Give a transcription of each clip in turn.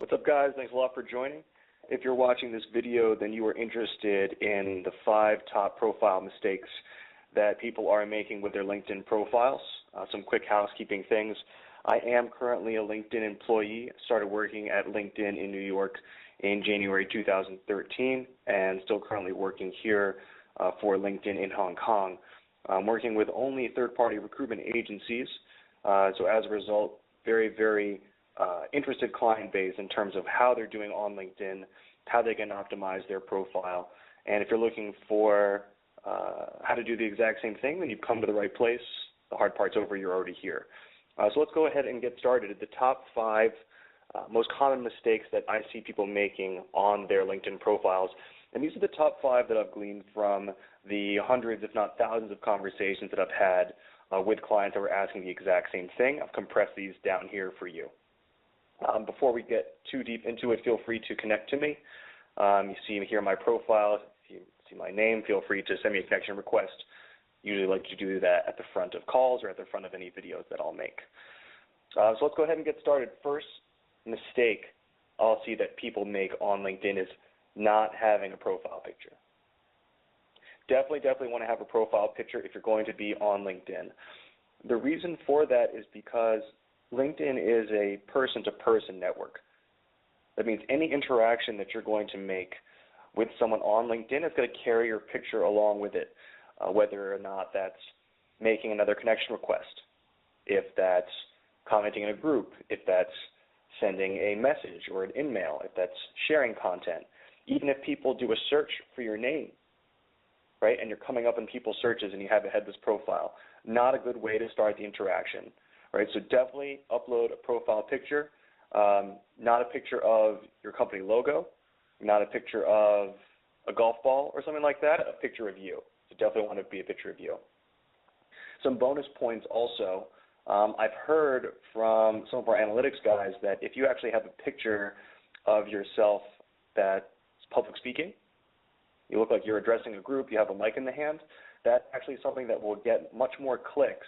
What's up, guys? Thanks a lot for joining. If you're watching this video, then you are interested in the 5 top profile mistakes that people are making with their LinkedIn profiles. Some quick housekeeping things. I am currently a LinkedIn employee. Started working at LinkedIn in New York in January 2013 and still currently working here for LinkedIn in Hong Kong. I'm working with only third-party recruitment agencies, so as a result, very interested client base in terms of how they're doing on LinkedIn, how they can optimize their profile. And if you're looking for how to do the exact same thing, then you've come to the right place. The hard part's over. You're already here. So let's go ahead and get started. The top 5 most common mistakes that I see people making on their LinkedIn profiles. And these are the top 5 that I've gleaned from the hundreds, if not thousands, of conversations that I've had with clients that were asking the exact same thing. I've compressed these down here for you. Before we get too deep into it, feel free to connect to me. You see here my profile. If you see my name, feel free to send me a connection request. Usually like to do that at the front of calls or at the front of any videos that I'll make. So let's go ahead and get started. First mistake I'll see that people make on LinkedIn is not having a profile picture. Definitely want to have a profile picture if you're going to be on LinkedIn. The reason for that is because LinkedIn is a person-to-person network. That means any interaction that you're going to make with someone on LinkedIn is going to carry your picture along with it, whether or not that's making another connection request, if that's commenting in a group, if that's sending a message or an email, if that's sharing content, even if people do a search for your name, right, and you're coming up in people's searches and you have a headless profile, not a good way to start the interaction. Right, so definitely upload a profile picture, not a picture of your company logo, not a picture of a golf ball or something like that, a picture of you. So definitely want to be a picture of you. Some bonus points also. I've heard from some of our analytics guys that if you actually have a picture of yourself that's public speaking, you look like you're addressing a group, you have a mic in the hand, that's actually something that will get much more clicks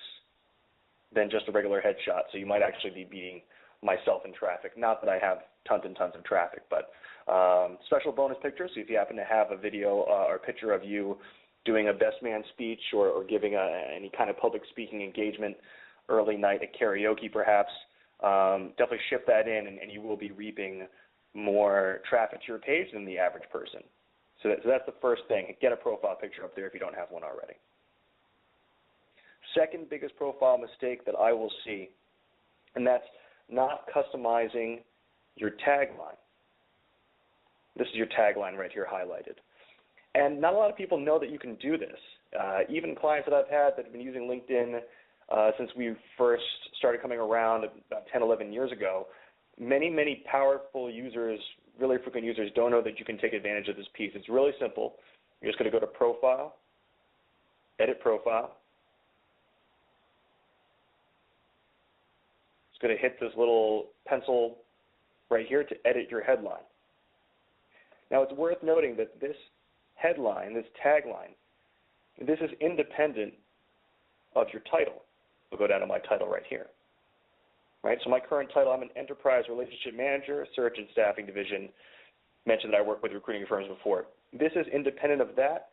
than just a regular headshot. So you might actually be beating myself in traffic. Not that I have tons and tons of traffic, but special bonus pictures. So if you happen to have a video or picture of you doing a best man speech or giving any kind of public speaking engagement, early night at karaoke perhaps, definitely ship that in and you will be reaping more traffic to your page than the average person. So that's the first thing. Get a profile picture up there if you don't have one already. Second biggest profile mistake that I will see, and that's not customizing your tagline. This is your tagline right here highlighted. And not a lot of people know that you can do this. Even clients that I've had that have been using LinkedIn since we first started coming around about 10, 11 years ago, many powerful users, really frequent users, don't know that you can take advantage of this piece. It's really simple. You're just going to go to Profile, Edit Profile. It's going to hit this little pencil right here to edit your headline. Now, it's worth noting that this headline, this tagline, this is independent of your title. We'll go down to my title right here. Right? So my current title, I'm an Enterprise Relationship Manager, Search and Staffing Division. Mentioned that I work with recruiting firms before. This is independent of that.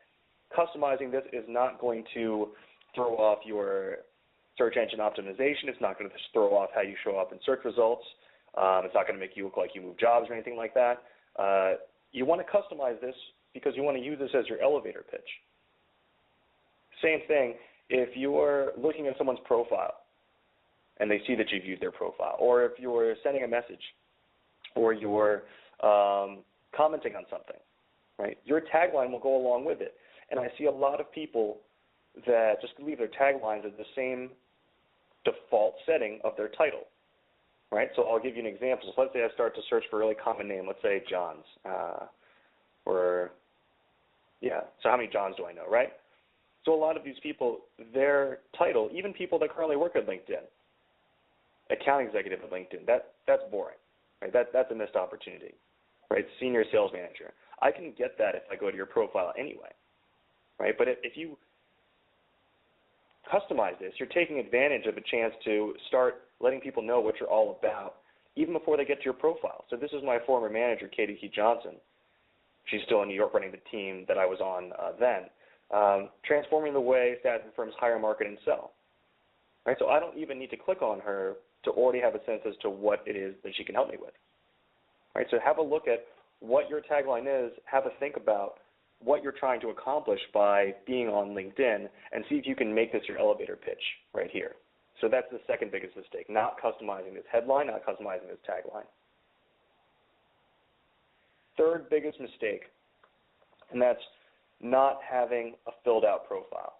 Customizing this is not going to throw off your search engine optimization. It's not going to throw off how you show up in search results. It's not going to make you look like you move jobs or anything like that. You want to customize this because you want to use this as your elevator pitch. Same thing if you're looking at someone's profile and they see that you've viewed their profile, or if you're sending a message, or you're commenting on something, right? Your tagline will go along with it. And I see a lot of people that just leave their taglines as the same default setting of their title, right? So I'll give you an example. So let's say I start to search for a really common name. Let's say Johns, so how many Johns do I know, right? So a lot of these people, their title, even people that currently work at LinkedIn, account executive at LinkedIn, that's boring, right? That's a missed opportunity, right? Senior sales manager. I can get that if I go to your profile anyway, right? But if you customize this, you're taking advantage of a chance to start letting people know what you're all about even before they get to your profile. So this is my former manager, Katie Key Johnson. She's still in New York running the team that I was on then. Transforming the way staffing firms hire, market, and sell. Right? So I don't even need to click on her to already have a sense as to what it is that she can help me with. Right? So have a look at what your tagline is, have a think about what you're trying to accomplish by being on LinkedIn, and see if you can make this your elevator pitch right here. So that's the second biggest mistake, not customizing this headline, not customizing this tagline. Third biggest mistake, and that's not having a filled out profile.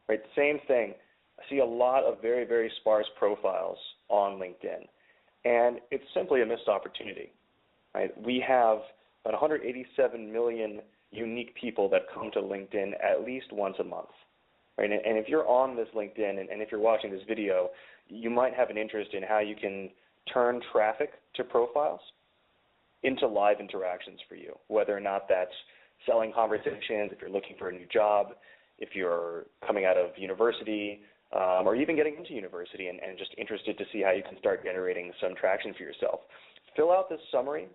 Right? Same thing. I see a lot of very, very sparse profiles on LinkedIn, and it's simply a missed opportunity. Right? We have about 187 million unique people that come to LinkedIn at least once a month. Right? And if you're on this LinkedIn and if you're watching this video, you might have an interest in how you can turn traffic to profiles into live interactions for you, whether or not that's selling conversations, if you're looking for a new job, if you're coming out of university, or even getting into university and just interested to see how you can start generating some traction for yourself. Fill out this summary.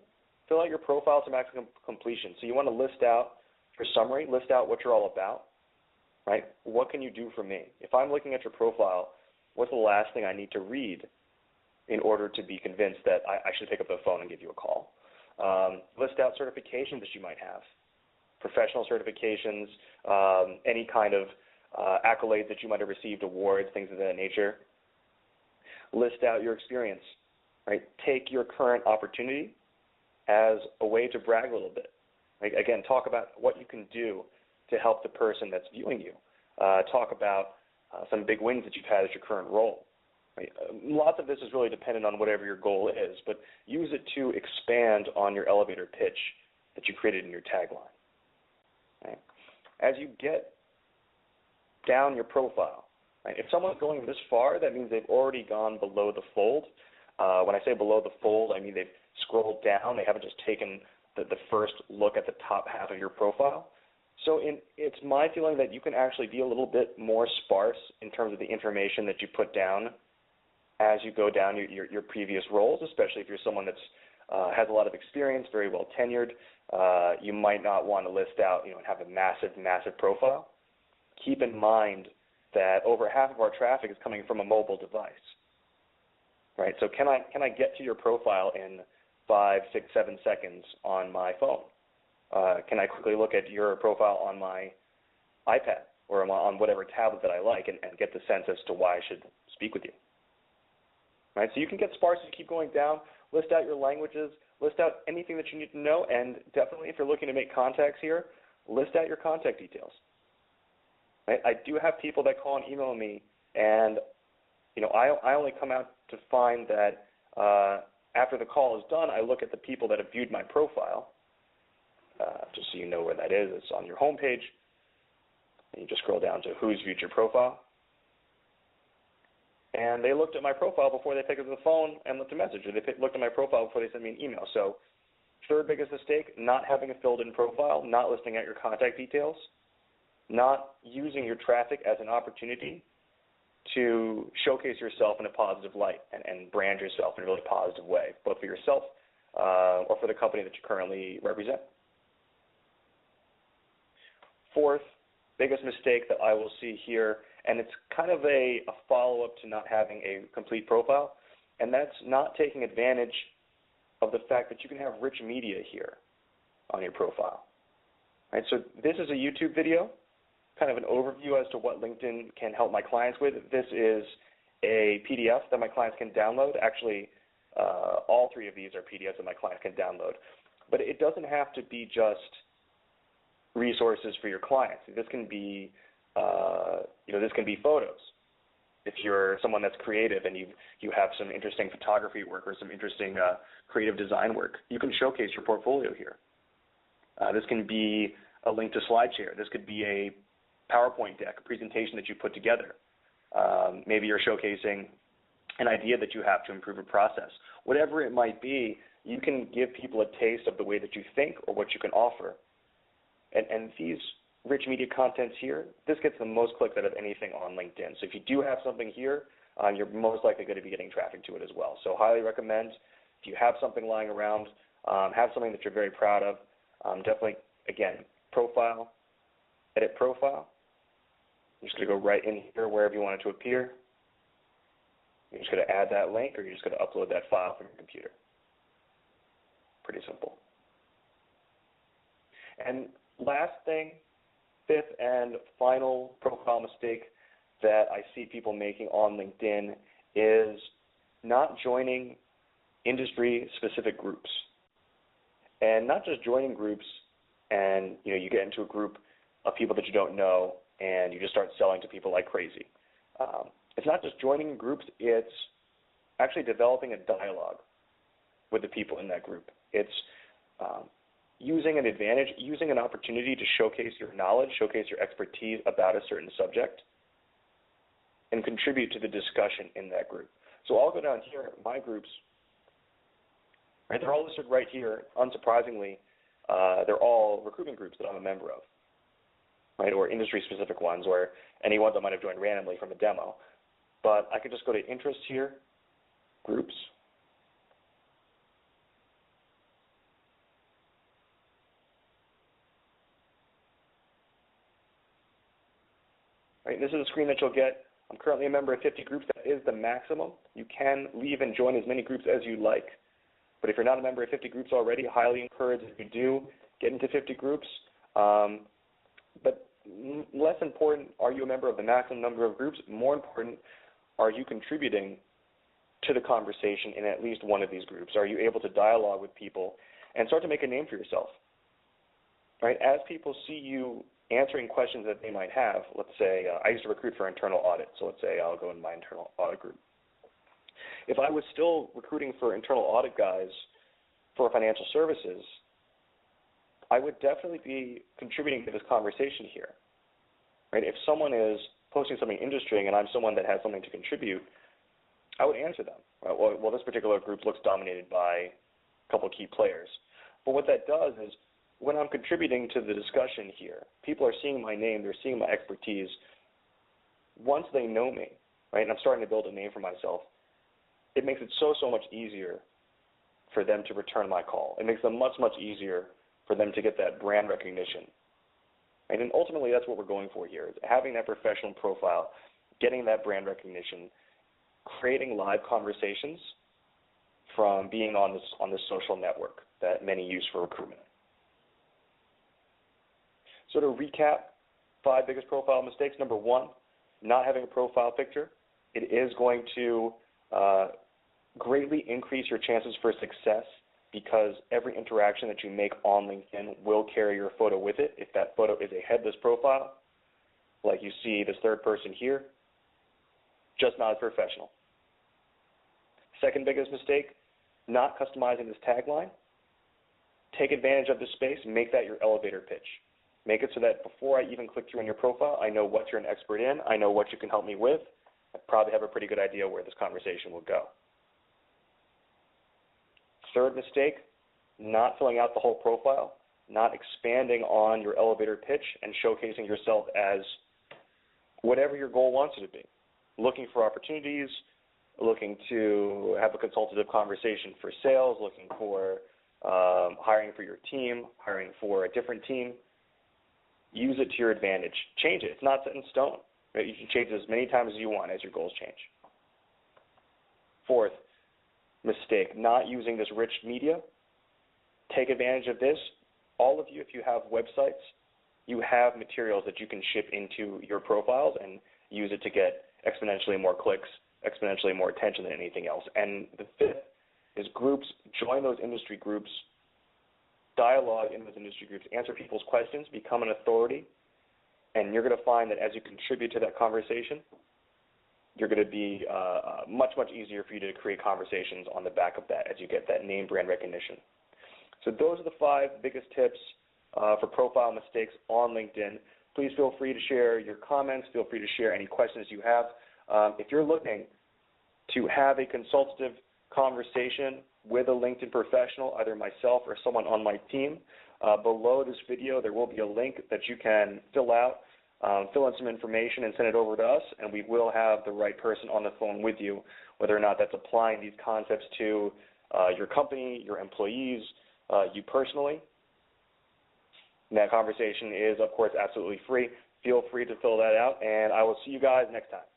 Fill out your profile to maximum completion. So you want to list out your summary, list out what you're all about, right? What can you do for me? If I'm looking at your profile, what's the last thing I need to read in order to be convinced that I should pick up the phone and give you a call? List out certifications that you might have, professional certifications, any kind of accolades that you might have received, awards, things of that nature. List out your experience, right? Take your current opportunity as a way to brag a little bit. Like, again, talk about what you can do to help the person that's viewing you. Talk about some big wins that you've had at your current role. Right? Lots of this is really dependent on whatever your goal is, but use it to expand on your elevator pitch that you created in your tagline. Right? As you get down your profile, right? If someone's going this far, that means they've already gone below the fold. When I say below the fold, I mean they've scrolled down. They haven't just taken the first look at the top half of your profile. So it's my feeling that you can actually be a little bit more sparse in terms of the information that you put down as you go down your previous roles, especially if you're someone that's has a lot of experience, very well tenured. You might not want to list out, and have a massive, massive profile. Keep in mind that over half of our traffic is coming from a mobile device. Right? So can I get to your profile in 5, 6, 7 seconds on my phone? Can I quickly look at your profile on my iPad or on whatever tablet that I like and get the sense as to why I should speak with you? Right? So you can get sparse as you keep going down. List out your languages. List out anything that you need to know. And definitely, if you're looking to make contacts here, list out your contact details. Right? I do have people that call and email me, and I only come out to find that after the call is done, I look at the people that have viewed my profile. Just so you know where that is, it's on your home page. And you just scroll down to who's viewed your profile. And they looked at my profile before they picked up the phone and left a message, or they looked at my profile before they sent me an email. So third biggest mistake, not having a filled-in profile, not listing out your contact details, not using your traffic as an opportunity to showcase yourself in a positive light and brand yourself in a really positive way, both for yourself or for the company that you currently represent. Fourth biggest mistake that I will see here, and it's kind of a follow-up to not having a complete profile, and that's not taking advantage of the fact that you can have rich media here on your profile. Right? So this is a YouTube video, kind of an overview as to what LinkedIn can help my clients with. This is a PDF that my clients can download. Actually, all three of these are PDFs that my clients can download. But it doesn't have to be just resources for your clients. This can be, this can be photos. If you're someone that's creative and you have some interesting photography work or some interesting creative design work, you can showcase your portfolio here. This can be a link to SlideShare. This could be a PowerPoint deck, a presentation that you put together. Maybe you're showcasing an idea that you have to improve a process. Whatever it might be, you can give people a taste of the way that you think or what you can offer. And these rich media contents here, this gets the most clicks out of anything on LinkedIn. So if you do have something here, you're most likely going to be getting traffic to it as well. So highly recommend, if you have something lying around, have something that you're very proud of, definitely, again, profile, edit profile. You're just going to go right in here wherever you want it to appear. You're just going to add that link, or you're just going to upload that file from your computer. Pretty simple. And last thing, fifth and final profile mistake that I see people making on LinkedIn is not joining industry-specific groups. And not just joining groups and you get into a group of people that you don't know and you just start selling to people like crazy. It's not just joining groups, it's actually developing a dialogue with the people in that group. It's using an advantage, using an opportunity to showcase your knowledge, showcase your expertise about a certain subject, and contribute to the discussion in that group. So I'll go down here, my groups, right, they're all listed right here. Unsurprisingly, they're all recruitment groups that I'm a member of, right, or industry-specific ones, or any ones I might have joined randomly from a demo. But I could just go to interests here, groups, right, this is a screen that you'll get. I'm currently a member of 50 groups. That is the maximum. You can leave and join as many groups as you like. But if you're not a member of 50 groups already, I highly encourage if you do get into 50 groups. But less important, are you a member of the maximum number of groups? More important, are you contributing to the conversation in at least one of these groups? Are you able to dialogue with people and start to make a name for yourself? Right? As people see you answering questions that they might have, let's say I used to recruit for internal audit, so let's say I'll go in my internal audit group. If I was still recruiting for internal audit guys for financial services, I would definitely be contributing to this conversation here. Right? If someone is posting something interesting and I'm someone that has something to contribute, I would answer them. Right? Well, this particular group looks dominated by a couple of key players. But what that does is when I'm contributing to the discussion here, people are seeing my name, they're seeing my expertise. Once they know me, right, and I'm starting to build a name for myself, it makes it so much easier for them to return my call. It makes it much easier for them to get that brand recognition. Right? And ultimately, that's what we're going for here, is having that professional profile, getting that brand recognition, creating live conversations from being on this social network that many use for recruitment. So to recap, 5 biggest profile mistakes. Number 1, not having a profile picture. It is going to greatly increase your chances for success because every interaction that you make on LinkedIn will carry your photo with it. If that photo is a headless profile, like you see this third person here, just not as professional. Second biggest mistake, not customizing this tagline. Take advantage of this space, make that your elevator pitch. Make it so that before I even click through on your profile, I know what you're an expert in, I know what you can help me with. I probably have a pretty good idea where this conversation will go. Third mistake, not filling out the whole profile, not expanding on your elevator pitch and showcasing yourself as whatever your goal wants you to be. Looking for opportunities, looking to have a consultative conversation for sales, looking for hiring for your team, hiring for a different team. Use it to your advantage. Change it. It's not set in stone. Right? You can change it as many times as you want as your goals change. Fourth mistake, not using this rich media. Take advantage of this. All of you, if you have websites, you have materials that you can ship into your profiles and use it to get exponentially more clicks, exponentially more attention than anything else. And the fifth is groups. Join those industry groups. Dialogue in those industry groups. Answer people's questions. Become an authority. And you're going to find that as you contribute to that conversation, you're going to be much easier for you to create conversations on the back of that as you get that name brand recognition. So those are the 5 biggest tips for profile mistakes on LinkedIn. Please feel free to share your comments. Feel free to share any questions you have. If you're looking to have a consultative conversation with a LinkedIn professional, either myself or someone on my team, below this video there will be a link that you can fill out fill in some information and send it over to us, and we will have the right person on the phone with you, whether or not that's applying these concepts to your company, your employees, you personally. And that conversation is, of course, absolutely free. Feel free to fill that out, and I will see you guys next time.